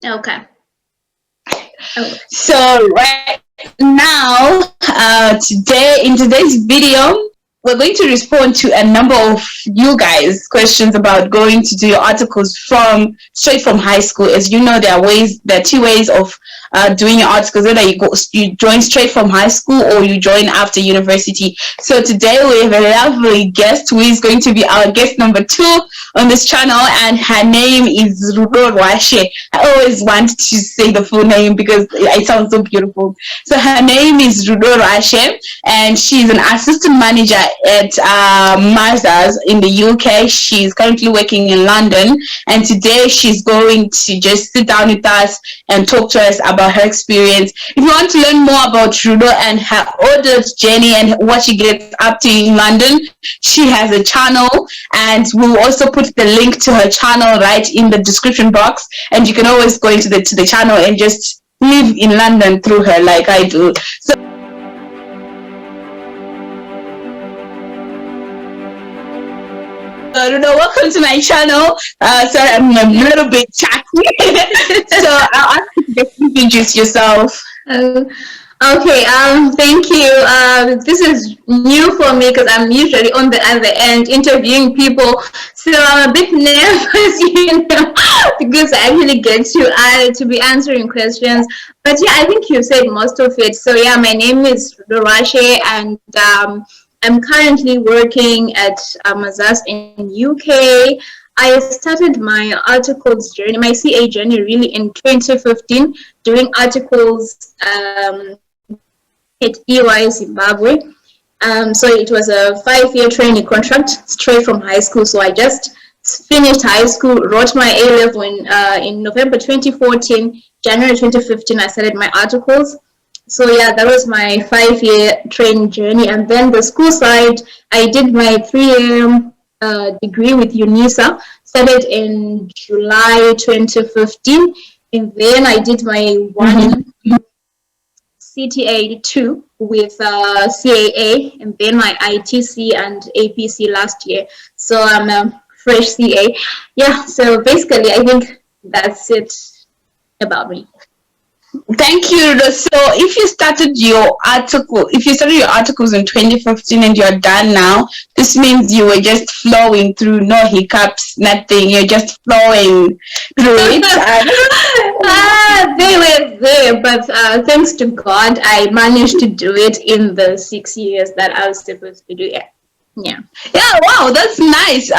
Okay. Oh. So right now, today in today's video, we're going to respond to a number of you guys questions about going to do your articles from straight from high school. As you know, there are two ways of doing your articles. Whether you join straight from high school or you join after university. So today we have a lovely guest who is going to be our guest number 2 on this channel, and her name is Rudo Blessy. I always want to say the full name because it sounds so beautiful. So her name is Rudo Blessy, and she's an assistant manager at Mazda's in the UK. She's currently working in London, and today she's going to just sit down with us and talk to us about her experience. If you want to learn more about Rudo and her audit journey and what she gets up to in London, she has a channel, and we'll also put the link to her channel right in the description box, and you can always go into the channel and just live in London through her like I do. So Rudo, welcome to my channel. Sorry, I'm a little bit chatty. So I'll ask you to just introduce yourself. Okay, thank you. This is new for me because I'm usually on the other end interviewing people, so I'm a bit nervous, because I actually get to be answering questions. But yeah, I think you said most of it. So yeah, my name is Rudo Blessy, and I'm currently working at Mazars in UK. I started my articles journey, my CA journey, really in 2015, doing articles at EY Zimbabwe. So it was a 5-year training contract straight from high school. So I just finished high school, wrote my A-level in November 2014, January 2015, I started my articles. So yeah, that was my 5-year training journey. And then the school side, I did my 3-year degree with UNISA, started in July 2015, and then I did my 1 CTA 2 with CAA, and then my ITC and APC last year. So I'm a fresh CA. Yeah, so basically I think that's it about me. Thank you. So if you started your articles in 2015 and you're done now, this means you were just flowing through, no hiccups, nothing. You're just flowing through it. They were there, but thanks to God, I managed to do it in the 6 years that I was supposed to do it. Yeah. Wow, that's nice.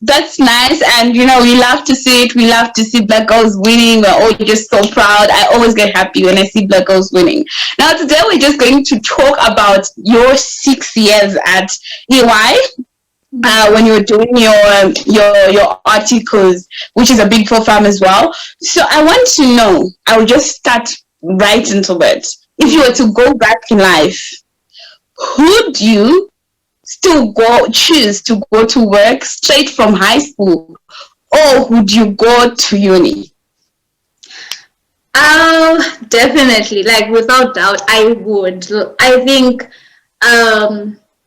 That's nice, and we love to see it. We love to see black girls winning. We're all just so proud. I always get happy when I see black girls winning. Now today we're just going to talk about your 6 years at EY. When you were doing your articles, which is a Big Four firm as well. So I want to know, I will just start right into it. If you were to go back in life, who do you still choose to go to work straight from high school, or would you go to uni? Definitely, like without doubt, I would. I think,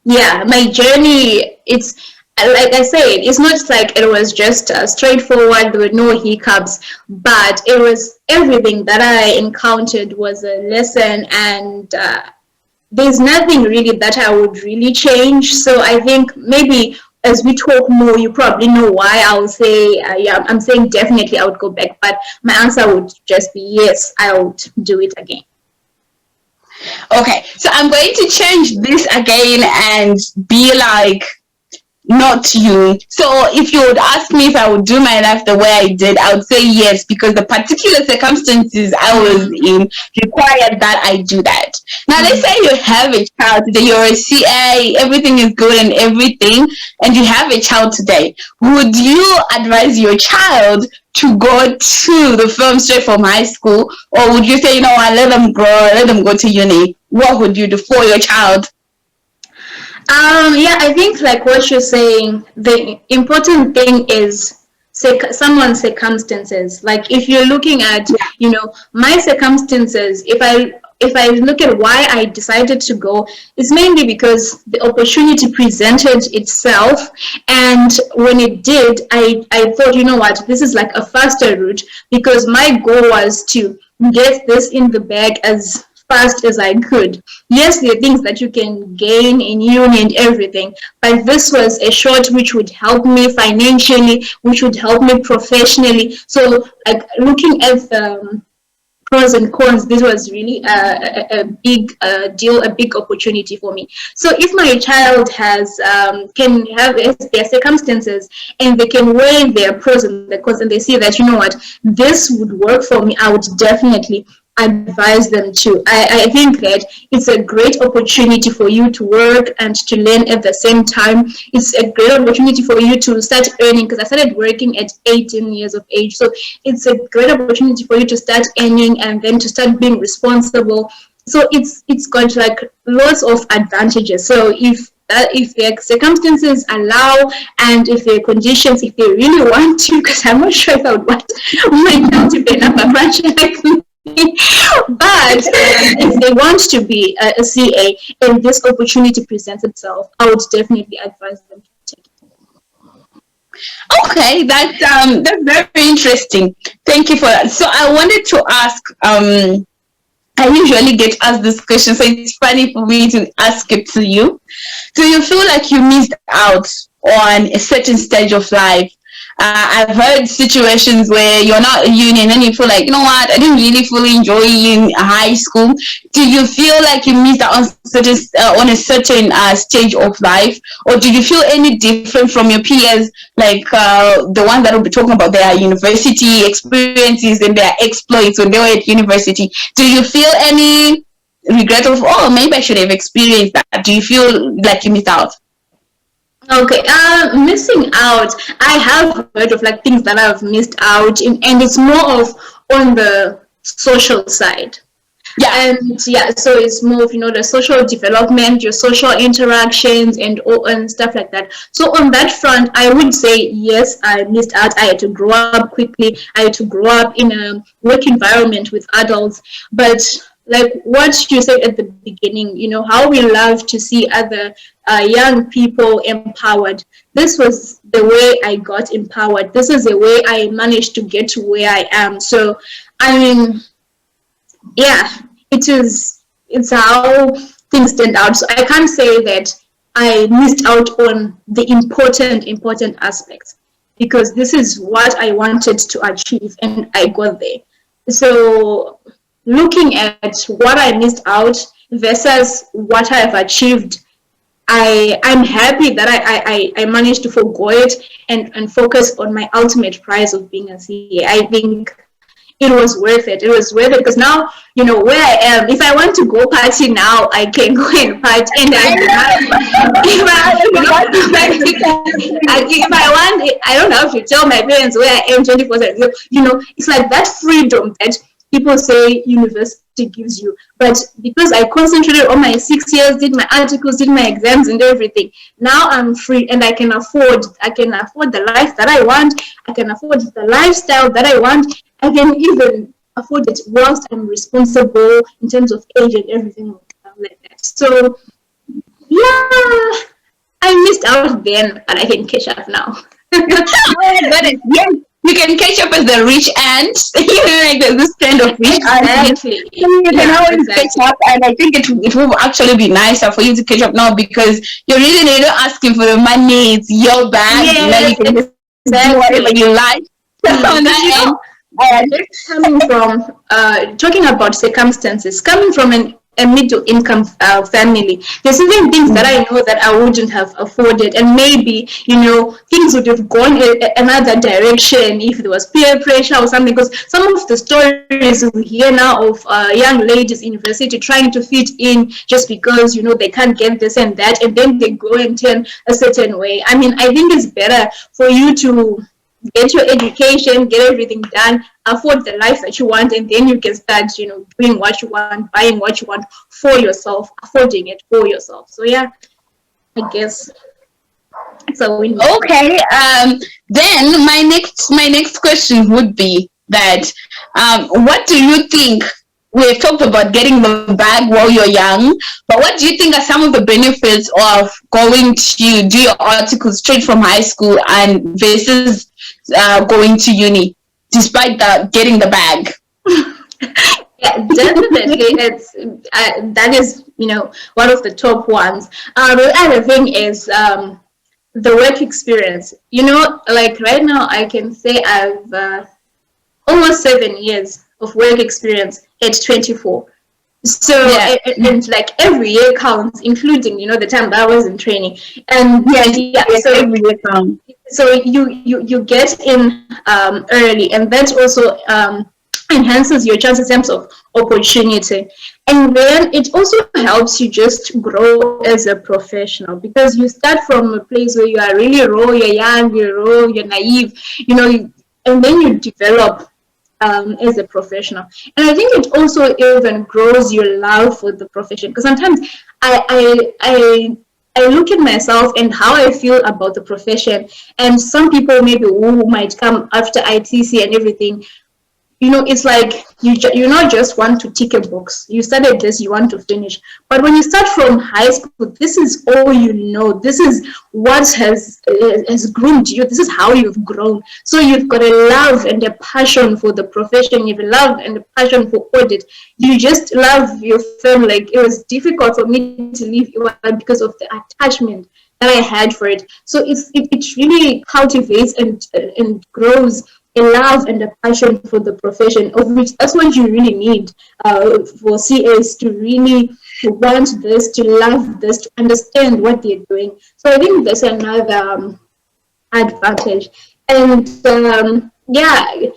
my journey, it's like I said, it's not like it was just straightforward. There were no hiccups, but it was everything that I encountered was a lesson, and there's nothing really that I would really change. So I think maybe as we talk more, you probably know why I'll say, I'm saying definitely I would go back, but my answer would just be yes, I would do it again. Okay, so I'm going to change this again and be like, not you. So if you would ask me if I would do my life the way I did, I would say yes, because the particular circumstances I was in required that I do that. Now let's say you have a child today, you're a CA, everything is good and everything, and you have a child today. Would you advise your child to go to the firm straight from high school, or would you say, let them grow, let them go to uni? What would you do for your child? I think like what you're saying, the important thing is someone's circumstances. Like if you're looking at, my circumstances, if I if I look at why I decided to go, it's mainly because the opportunity presented itself. And when it did, I thought, you know what, this is like a faster route, because my goal was to get this in the bag as fast as I could. Yes, there are things that you can gain in uni and everything, but this was a short which would help me financially, which would help me professionally. So, like, looking at the pros and cons, this was really a big deal, a big opportunity for me. So if my child has can have their circumstances, and they can weigh their pros and the cons, and they see that, you know what, this would work for me, I would definitely advise them to. I think that it's a great opportunity for you to work and to learn at the same time. It's a great opportunity for you to start earning, because I started working at 18 years of age. So it's a great opportunity for you to start earning and then to start being responsible. So it's got like lots of advantages. So if their circumstances allow, and if their conditions, if they really want to, because I'm not sure if I would want my child to be a branch like me. But if they want to be a CA and this opportunity presents itself, I would definitely advise them to take it. Okay, that's very interesting. Thank you for that. So I wanted to ask, I usually get asked this question, so it's funny for me to ask it to you. Do you feel like you missed out on a certain stage of life? I've heard situations where you're not a uni and then you feel like, you know what, I didn't really fully enjoy in high school. Do you feel like you missed out on a certain stage of life? Or do you feel any different from your peers, like the ones that will be talking about their university experiences and their exploits when they were at university? Do you feel any regret of, oh, maybe I should have experienced that? Do you feel like you missed out? Okay, missing out. I have heard of like things that I've missed out in, and it's more of on the social side. Yeah. And yeah, so it's more of, the social development, your social interactions, and stuff like that. So on that front, I would say yes, I missed out. I had to grow up quickly. I had to grow up in a work environment with adults. But like what you said at the beginning, how we love to see other young people empowered. This was the way I got empowered. This is the way I managed to get to where I am. So, I mean, yeah, it's how things turned out. So I can't say that I missed out on the important aspects, because this is what I wanted to achieve and I got there. So looking at what I missed out versus what I have achieved, I'm happy that I managed to forgo it and focus on my ultimate prize of being a CA. I think it was worth it. It was worth it because now, where I am. If I want to go party now, I can go and party. And if I want, I don't have to tell my parents where I am 24/7. It's like that freedom that people say university gives you. But because I concentrated on my 6 years, did my articles, did my exams and everything, now I'm free and I can afford the life that I want. I can afford the lifestyle that I want. I can even afford it whilst I'm responsible in terms of age and everything like that. So yeah, I missed out then, but I can catch up now. Got it. Yes. You can catch up as the rich ant. Like this kind of rich ant. You can always catch up, and I think it will actually be nicer for you to catch up now because you're really not asking for the money. It's your bag. Now you can just do whatever you like. On that end, coming from talking about circumstances, coming from a middle income family, there's certain things that I know that I wouldn't have afforded, and maybe things would have gone another direction if there was peer pressure or something, because some of the stories we hear now of young ladies in university trying to fit in just because they can't get this and that, and then they go and turn a certain way. I mean, I think it's better for you to get your education, get everything done, afford the life that you want, and then you can start, doing what you want, buying what you want for yourself, affording it for yourself. So yeah, I guess it's a win. Okay. Then my next question would be that what do you think we've talked about getting the bag while you're young, but what do you think are some of the benefits of going to do your articles straight from high school and versus going to uni, despite getting the bag? Yeah, definitely. It's that is, one of the top ones. The other thing is the work experience. Like right now, I can say I've almost 7 years of work experience at 24. So, Yeah. and like every year counts, including, the time that I was in training. And yeah, so Every year counts. so you get in early, and that also enhances your chances in terms of opportunity. And then it also helps you just grow as a professional, because you start from a place where you are really raw, you're young, you're raw, you're naive, and then you develop as a professional. And I think it also even grows your love for the profession, because sometimes I look at myself and how I feel about the profession, and some people maybe who might come after ITC and everything, it's like you not just want to tick a box. You started this, you want to finish. But when you start from high school, this is all you know. This is what has groomed you. This is how you've grown. So you've got a love and a passion for the profession. You've a love and a passion for audit. You just love your firm. Like, it was difficult for me to leave because of the attachment that I had for it. So it really cultivates and grows a love and a passion for the profession, of which that's what you really need for CAs to really want this, to love this, to understand what they're doing. So I think that's another advantage. And yeah,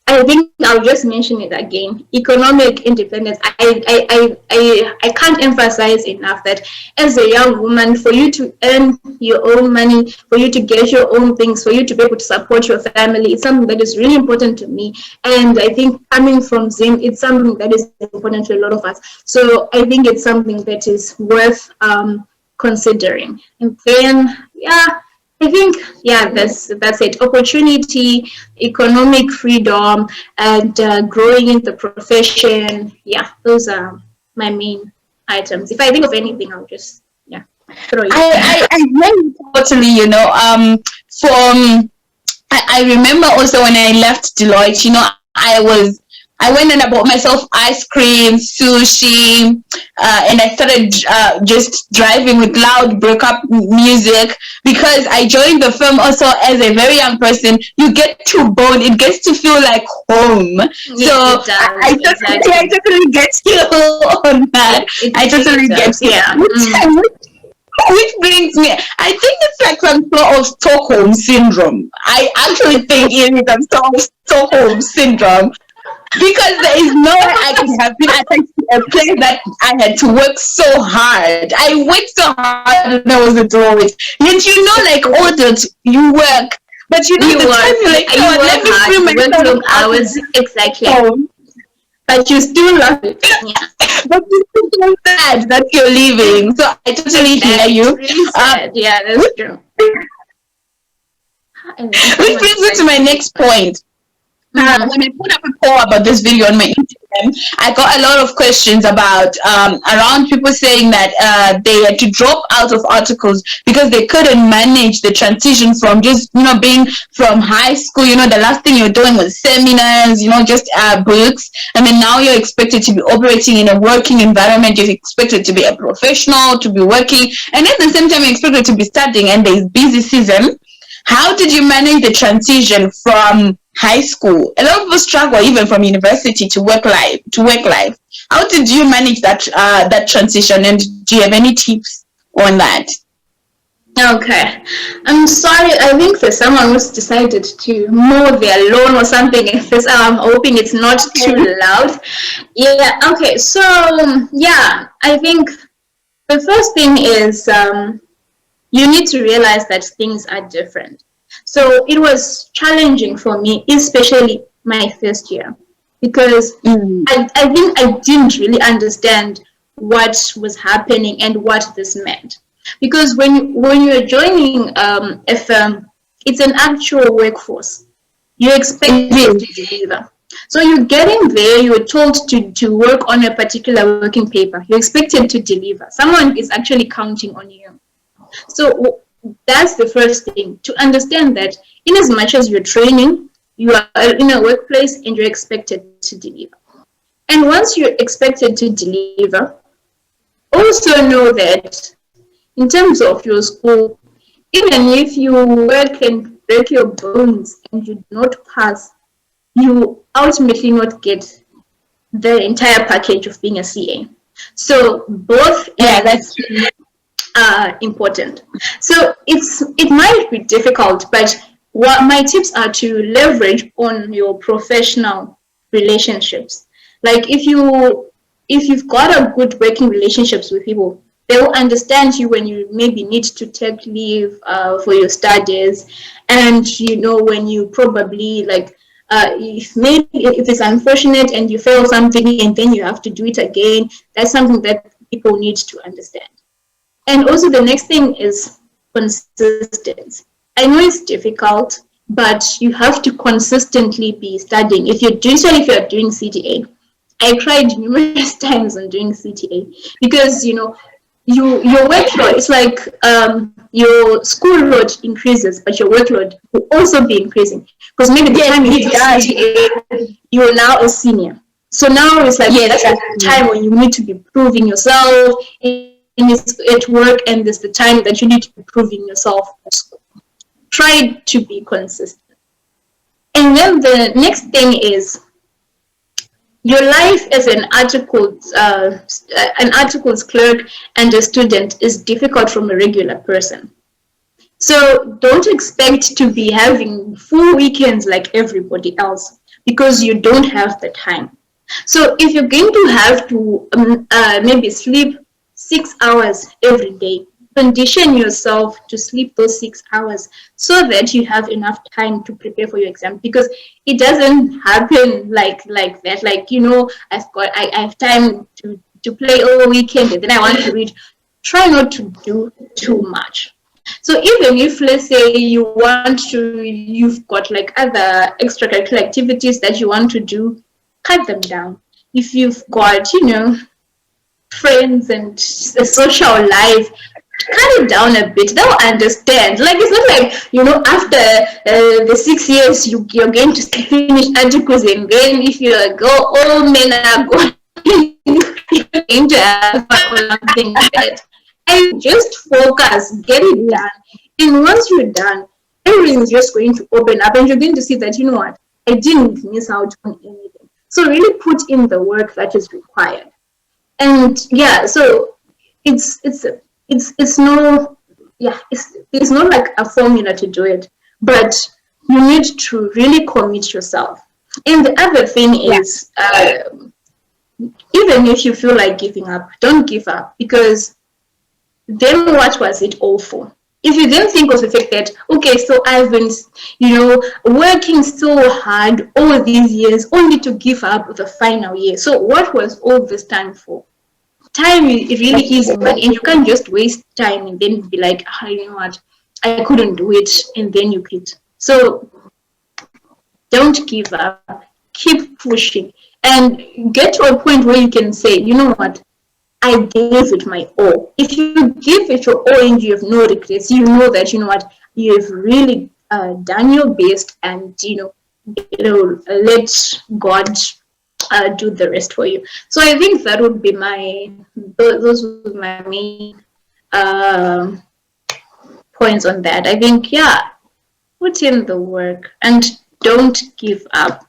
I think I'll just mention it again. Economic independence. I can't emphasize enough that as a young woman, for you to earn your own money, for you to get your own things, for you to be able to support your family, it's something that is really important to me. And I think coming from Zim, it's something that is important to a lot of us. So I think it's something that is worth considering. And then, yeah, I think, yeah, that's it. Opportunity, economic freedom, and growing in the profession. Yeah, those are my main items. If I think of anything, I'll just, throw it. I really totally, from I remember also when I left Deloitte, I went and I bought myself ice cream, sushi, and I started just driving with loud breakup music, because I joined the firm also as a very young person. You get to bond, it gets to feel like home. Yeah, So I totally get you on that. I totally get you. Yeah. Which brings me, I think it's like some sort of Stockholm syndrome. I actually think it is some sort of Stockholm syndrome, because there is no way I could have been attached to a place that I had to work so hard. I worked so hard and I was a doorway. Yet like audit, you work, but the time you're like, oh, let me free myself long hours, exactly. But you still love it. Yeah. But you still feel sad that you're leaving. So I totally hear you. Really sad. Yeah, that's true. Which brings me to my next point. When I put up a poll about this video on my Instagram, I got a lot of questions about around people saying that they had to drop out of articles because they couldn't manage the transition from just being from high school. The last thing you're doing was seminars, just books, and then now you're expected to be operating in a working environment. You're expected to be a professional, to be working, and at the same time you're expected to be studying, and there's busy season. How did you manage the transition from high school? A lot of us struggle even from university to work life. How did you manage that transition, and do you have any tips on that? Okay, I'm sorry. I think that someone who's decided to mow their lawn or something. I'm hoping it's not too loud. Yeah. Okay. So yeah, I think the first thing is you need to realize that things are different. So it was challenging for me, especially my first year, because I think I didn't really understand what was happening and what this meant. Because when you're joining a firm, it's an actual workforce. You're expected to deliver. So you're getting there, you're told to work on a particular working paper. You're expected to deliver. Someone is actually counting on you. So that's the first thing, to understand that in as much as you're training, you are in a workplace and you're expected to deliver. And once you're expected to deliver, also know that in terms of your school, even if you work and break your bones and you do not pass, you ultimately not get the entire package of being a CA. So both that's are important. So it might be difficult, but what my tips are to leverage on your professional relationships. Like if you've got a good working relationships with people, they will understand you when you maybe need to take leave for your studies, and when you probably like if it's unfortunate and you fail something and then you have to do it again. That's something that people need to understand. And also the next thing is consistency. I know it's difficult, but you have to consistently be studying. Especially if you're doing CTA, I tried numerous times on doing CTA because your workload, it's like your school load increases, but your workload will also be increasing because maybe the time you do CTA, you're now a senior. So now it's like that's the time when you need to be proving yourself at work, and there's the time that you need to be proving yourself at school. Try to be consistent. And then the next thing is your life as an articles clerk and a student is difficult from a regular person. So don't expect to be having full weekends like everybody else, because you don't have the time. So if you're going to have to maybe sleep 6 hours every day, condition yourself to sleep those 6 hours so that you have enough time to prepare for your exam, because it doesn't happen like that. Like, I have time to play all weekend and then I want to read. Try not to do too much. So even if, let's say, you've got like other extracurricular activities that you want to do, cut them down. If you've got, friends and a social life, cut it down a bit. They'll understand. Like, it's not like, after the 6 years you're going to finish articles, and then if you're a girl, all men are going to have something like that. And just focus, get it done. And once you're done, everything is just going to open up, and you're going to see that, I didn't miss out on anything. So really put in the work that is required. And so it's not like a formula to do it, but you need to really commit yourself. And the other thing is, even if you feel like giving up, don't give up, because then what was it all for? If you then think of the fact that, okay, so I've been, working so hard all these years only to give up the final year. So what was all this time for? Time, it really is money, and you can't just waste time and then be like, you know what, I couldn't do it, and then you quit. So don't give up, keep pushing, and get to a point where you can say, you know what, I gave it my all. If you give it your all and you have no regrets, you know that, you know what, you have really done your best, and let God do the rest for you. So I think that would be those were my main points on that. I think, put in the work and don't give up.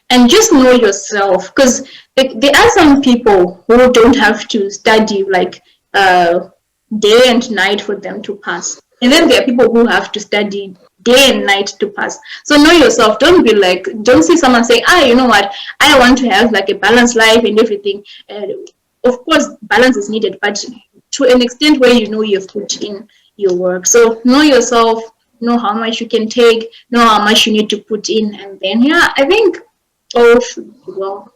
And just know yourself, because there are some people who don't have to study like day and night for them to pass. And then there are people who have to study day and night to pass. So know yourself. Don't see someone say, you know what, I want to have like a balanced life and everything. Of course, balance is needed, but to an extent where you've put in your work. So know yourself, know how much you can take, know how much you need to put in, and then I think all should be well.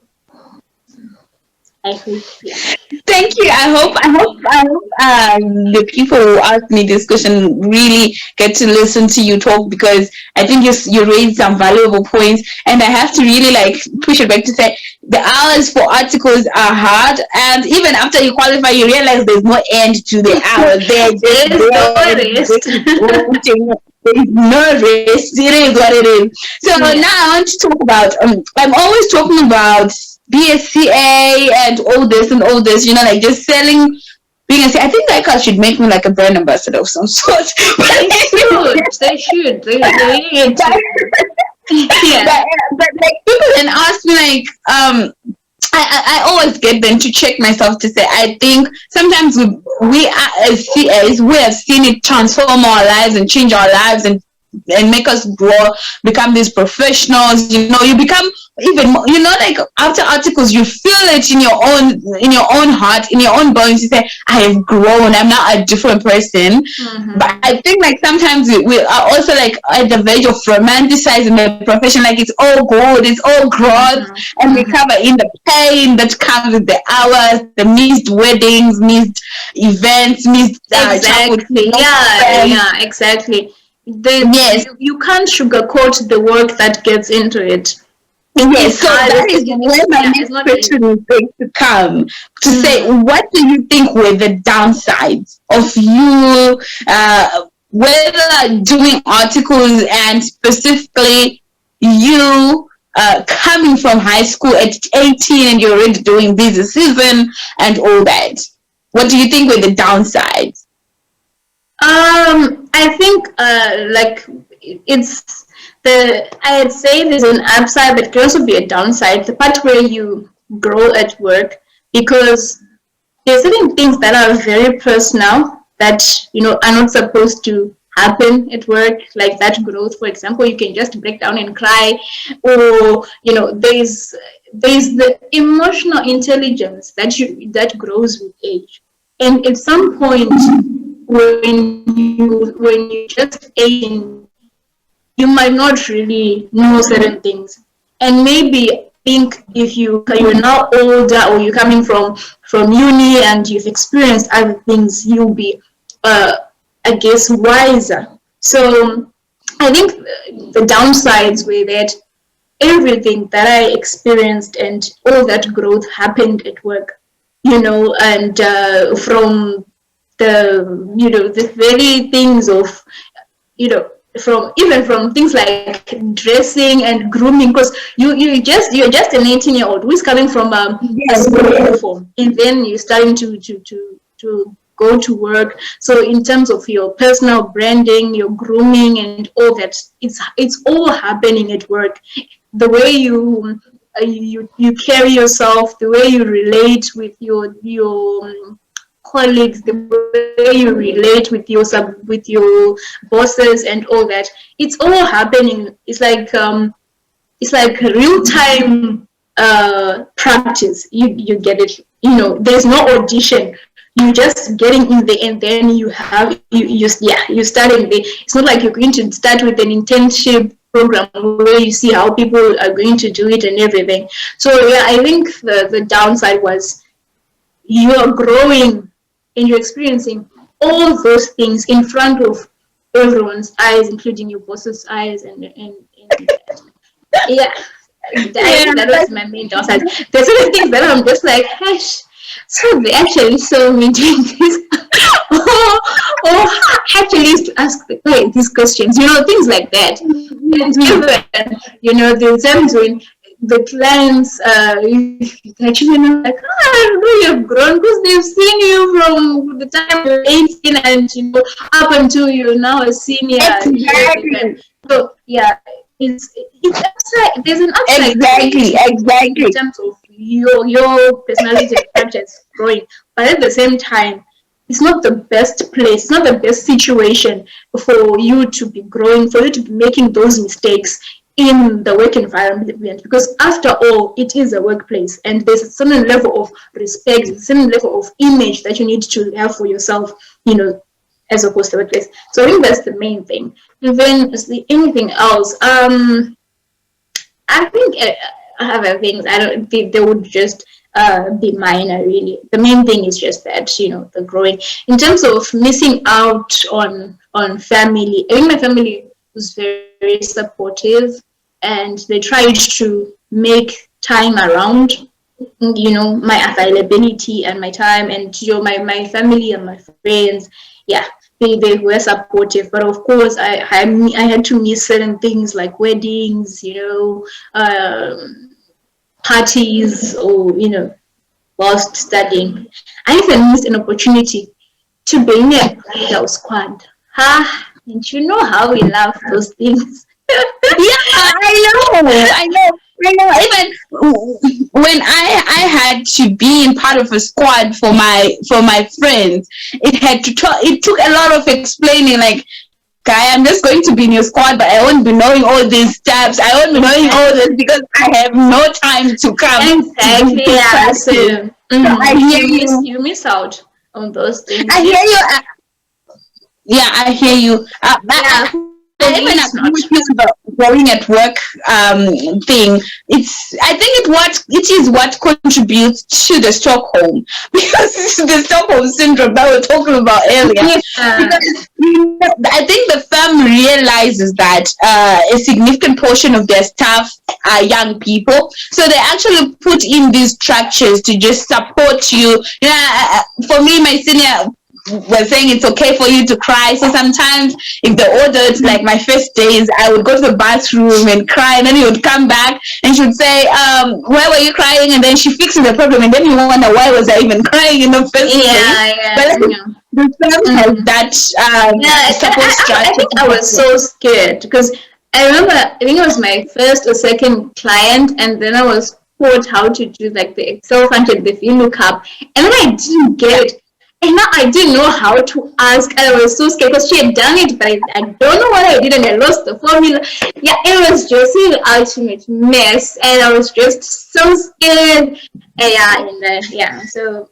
I hope, yeah. Thank you. I hope the people who ask me this question really get to listen to you talk, because I think you raised some valuable points, and I have to really like push it back to say the hours for articles are hard, and even after you qualify, you realize there's no end to the hours. They're just There's no there, rest. waiting. There's no rest. It is what it is. So Yeah. now I want to talk about. I'm always talking about BSCA and all this and all this, like just selling. Being a, I think like I should make me like a brand ambassador of some sort. They should. They should. They really need to. Yeah. but like people then ask me like, I always get them to check myself to say I think sometimes we as CAs we have seen it transform our lives and change our lives and make us grow, become these professionals. You become even more, like after articles, you feel it in your own heart, in your own bones. You say, I have grown. I'm now a different person. Mm-hmm. But I think like sometimes we are also like at the verge of romanticizing the profession, like it's all good, it's all growth, Mm-hmm. and we Mm-hmm. cover in the pain that comes with the hours, the missed weddings, missed events, missed childhood. Exactly. Yeah. Yeah. Exactly. Yes. You can't sugarcoat the work that gets into it. Yes, It's so hard. that is where my Yeah. It's next not easy. question is going to come, to say, Mm-hmm. what do you think were the downsides of you, whether doing articles and specifically you coming from high school at 18 and you're already doing busy season and all that? What do you think were the downsides? I think like it's I'd say there's an upside, but it can also be a downside. The part where you grow at work, because there's certain things that are very personal that are not supposed to happen at work, like that growth. For example, you can just break down and cry, or there's the emotional intelligence that grows with age, and at some point when you just 18, you might not really know certain things, and maybe think if you're now older, or you're coming from uni and you've experienced other things, you'll be I guess wiser. So I think the downsides were that everything that I experienced and all that growth happened at work, and from the very things of, from things like dressing and grooming, because you're just an 18-year-old who's coming from a school uniform, and then you're starting to go to work. So in terms of your personal branding, your grooming and all that, it's all happening at work. The way you carry yourself, the way you relate with your colleagues, the way you relate with your bosses and all that, it's all happening. It's like real time practice. You get it. There's no audition. You're just getting in there, and then you're starting there. It's not like you're going to start with an internship program where you see how people are going to do it and everything. So yeah, I think the downside was you're growing and you're experiencing all those things in front of everyone's eyes, including your boss's eyes, and yeah, that was my main downside. There's certain things that I'm just like, gosh, so they actually saw me doing this, or actually used to ask these questions, things like that. And even, the times when the clients, actually like, I know you've grown, because they've seen you from the time you're 18 and up until you're now a senior. Exactly. So yeah, it's upside. There's an upside Exactly. in terms of your personality and characters growing, but at the same time, it's not the best place, it's not the best situation for you to be growing, for you to be making those mistakes in the work environment, because after all, it is a workplace, and there's a certain level of respect, a certain level of image that you need to have for yourself, as opposed to workplace. So I think that's the main thing. And then anything else, I think other things, I don't think they would just be minor, really. The main thing is just that, you know, the growing. In terms of missing out on family, I think my family was very supportive, and they tried to make time around, you know, my availability and my time, and you know, my family and my friends. Yeah, they were supportive, but of course I had to miss certain things like weddings, you know, parties, or you know, whilst studying. I even missed an opportunity to be in a bridal squad. Ah, and you know how we love those things. Yeah, I know. Even when I had to be in part of a squad for my friends, it took a lot of explaining. Like, guy, I'm just going to be in your squad, but I won't be knowing all these steps. I won't be knowing all this because I have no time to come. Exactly. To Yeah. practice. So, So I hear you. you miss out on those things. I Yeah. hear you. Yeah, I hear you. Yeah. I For even me, it's agree not. with you about growing at work thing. I think it is what contributes to the Stockholm because the Stockholm syndrome that we were talking about earlier. Yeah. Because I think the firm realizes that a significant portion of their staff are young people, so they actually put in these structures to just support you. Yeah, for me, my senior was saying it's okay for you to cry. So sometimes if the audit, like my first days, I would go to the bathroom and cry, and then he would come back and she would say, why were you crying? And then she fixes the problem, and then you wonder why was I even crying in the first place. Yeah. But Yeah. the firm has that Yeah, support I structure. think I was so scared because I remember, I think it was my first or second client, and then I was taught how to do like the Excel function, the VLOOKUP, and then I didn't get it. And now I didn't know how to ask, and I was so scared because she had done it, but I don't know what I did, and I lost the formula. Yeah, it was just an ultimate mess, and I was just so scared. And yeah, so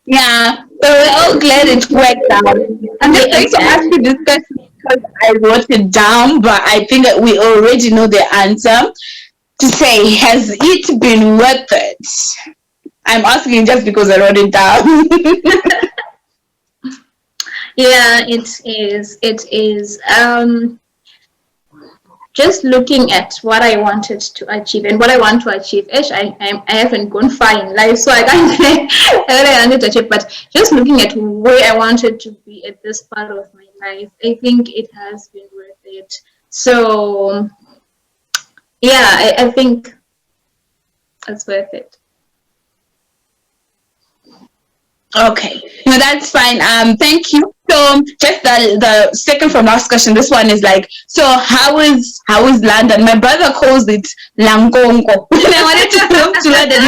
Yeah, so we're all glad it worked out. I'm just going to ask you this question because I wrote it down, but I think that we already know the answer. To say, has it been worth it? I'm asking just because I wrote it down. yeah, it is. It is. Just looking at what I wanted to achieve and what I want to achieve. I haven't gone far in life, so I can't say what I wanted to achieve. But just looking at where I wanted to be at this part of my life, I think it has been worth it. So, yeah, I think it's worth it. Okay, no, that's fine. Thank you. So, just the second from last question. This one is like, so how is London? My brother calls it Langongo. When I wanted to move to London,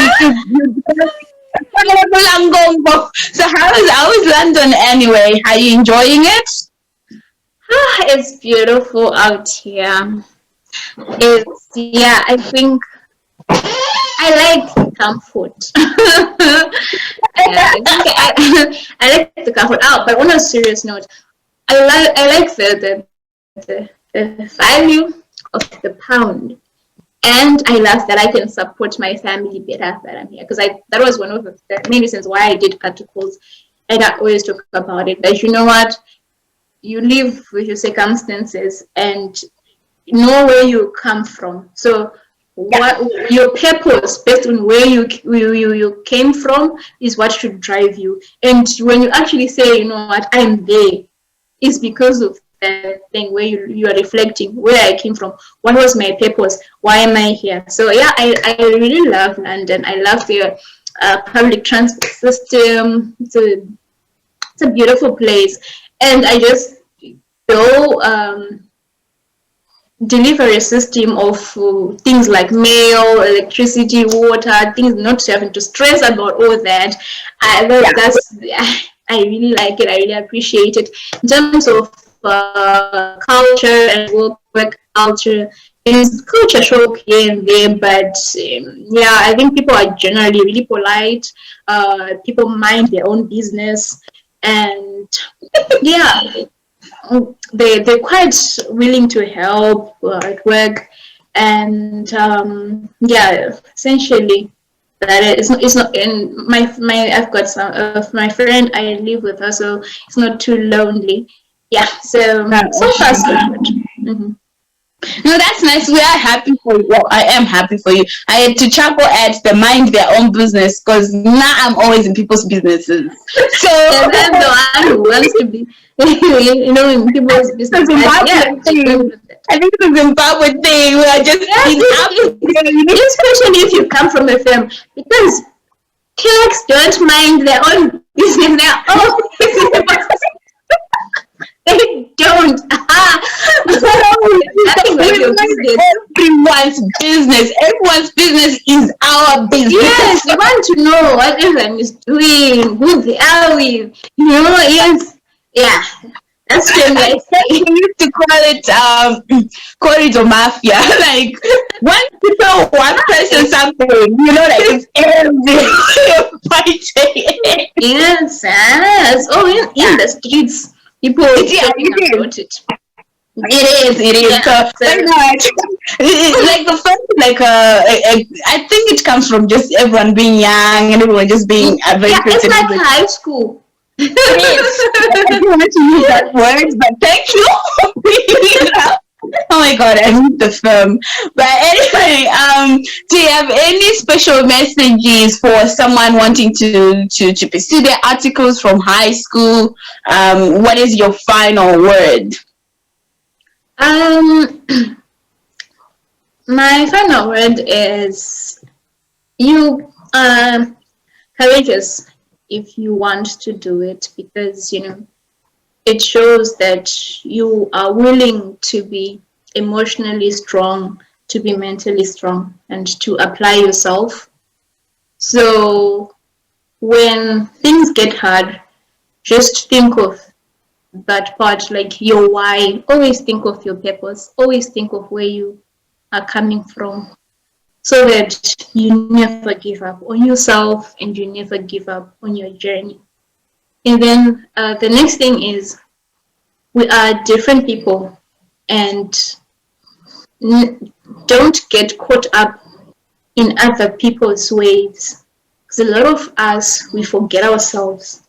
Langongo. So how is London anyway? Are you enjoying it? It's beautiful out here. It's, yeah, I think I like comfort. Yeah, I think I like the comfort out, but on a serious note, I like the value of the pound, and I love that I can support my family better that I'm here, because that was one of the main reasons why I did articles, and I always talk about it. That you know what, you live with your circumstances and know where you come from. So what your purpose based on where you came from is what should drive you. And when you actually say, you know what, I'm there, it's because of that thing where you are reflecting where I came from, what was my purpose, why am I here. So yeah, I really love London. I love their public transport system. It's a beautiful place, and I just go delivery system of things like mail, electricity, water, things, not having to stress about all that. I really like it. I really appreciate it. In terms of culture and work culture, there's culture shock here and there, but yeah, I think people are generally really polite. People mind their own business, and yeah, they're quite willing to help at work, and yeah, essentially that it's not in my I've got some of my friend, I live with her, so it's not too lonely. Yeah, so far so good. Mm-hmm. No, that's nice. We are happy for you. Well, I am happy for you. I had to chuckle at the mind their own business because now I'm always in people's businesses. So and I'm the one who wants to be, in people's business. I think it's a Zimbabwe thing. We are just especially if you come from a firm, because clerks don't mind their own business. Their own business. They don't. Everyone's business. Everyone's business is our business. Yes, you want to know what everyone is doing, who they are with. Yes. Yeah. That's true. We used to call it corridor mafia. Like once you tell one person something, like it's everybody. Yes. Oh, in the streets. People about it. It is. Yeah, so like the first, I think it comes from just everyone being young and everyone just being very it's like high school. It is. I don't want to use that word, but thank you for bringing it up. Oh my god, I need the film. But anyway, do you have any special messages for someone wanting to pursue their articles from high school? What is your final word? My final word is you are courageous if you want to do it, because it shows that you are willing to be emotionally strong, to be mentally strong, and to apply yourself. So when things get hard, just think of that part, like your why. Always think of your purpose. Always think of where you are coming from, so that you never give up on yourself and you never give up on your journey. And then the next thing is, we are different people, and don't get caught up in other people's ways. Because a lot of us, we forget ourselves,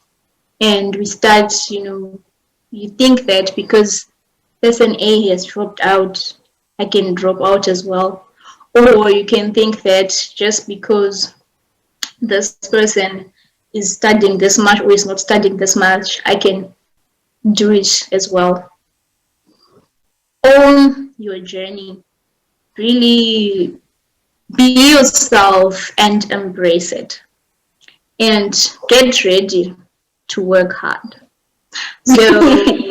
and we start, you think that because person A has dropped out, I can drop out as well. Or you can think that just because this person is studying this much or is not studying this much, I can do it as well. Own your journey. Really be yourself and embrace it. And get ready to work hard. So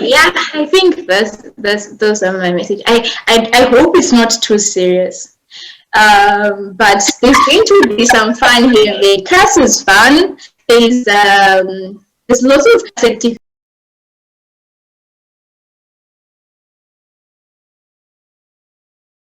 yeah, I think those are my message. I hope it's not too serious. But there's going to be some fun here. The class is fun. There's lots of activities